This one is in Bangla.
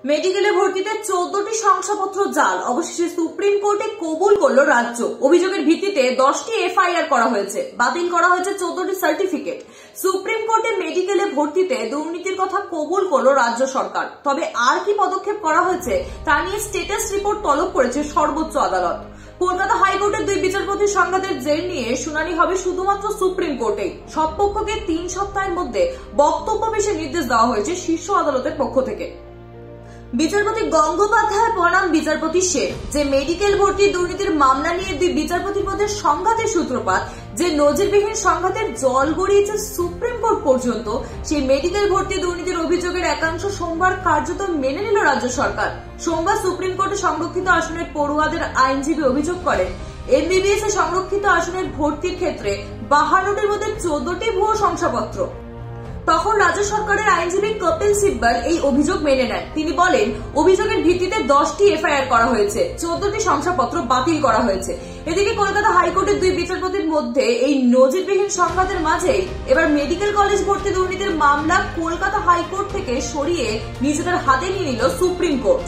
মেডিকেলে ভর্তিতে 14টি শংসাপত্র জাল, অবশেষে সুপ্রিম কোর্টে কবুল করল রাজ্য। অভিযোগের ভিত্তিতে 10টি এফআইআর করা হয়েছে, বাতিল করা হয়েছে 14টি সার্টিফিকেট। সুপ্রিম কোর্টে মেডিকেলে ভর্তিতে দুর্নীতির কথা কবুল করল রাজ্য সরকার। তবে আর কি পদক্ষেপ করা হয়েছে তা নিয়ে স্ট্যাটাস রিপোর্ট তলব করেছে সর্বোচ্চ আদালত। কলকাতা হাইকোর্টের 2 বিচারপতির সংঘাতের জের নিয়ে শুনানি হবে শুধুমাত্র সুপ্রিম কোর্টেই। সব পক্ষকে 3 সপ্তাহের মধ্যে বক্তব্য পেশের নির্দেশ দেওয়া হয়েছে শীর্ষ আদালতের পক্ষ থেকে। বিচারপতি গঙ্গোপাধ্যায় বনাম বিচারপতি শেঠ যে মেডিকেল ভর্তি দুর্নীতির মামলা নিয়ে 2 বিচারপতির মধ্যে সংঘাতের সূত্রপাত, যে নজিরবিহীন সংঘাতের জল গড়িয়েছে সুপ্রিম কোর্ট পর্যন্ত, সেই মেডিকেল ভর্তি দুর্নীতির অভিযোগের একাংশ সোমবার কার্যত মেনে নিল রাজ্য সরকার। সোমবার সুপ্রিম কোর্টে সংরক্ষিত আসনের পড়ুয়াদের আইনজীবী অভিযোগ করেন, এমবিবিএস এ সংরক্ষিত আসনের ভর্তির ক্ষেত্রে 52টির মধ্যে 14টি ভুয়ো শংসাপত্র। তখন রাজ্য সরকারের আইনজীবী কপিল সিব্বল এই অভিযোগ মেনে নেন। তিনি বলেন, অভিযোগের ভিত্তিতে 10টি এফআইআর করা হয়েছে, 14টি শংসাপত্র বাতিল করা হয়েছে। এদিকে কলকাতা হাইকোর্টের 2 বিচারপতির মধ্যে এই নজিরবিহীন সংঘাতের মাঝেই এবার মেডিকেল কলেজ ভর্তি দুর্নীতির মামলা কলকাতা হাইকোর্ট থেকে সরিয়ে নিজেদের হাতে নিয়ে নিল সুপ্রিম কোর্ট।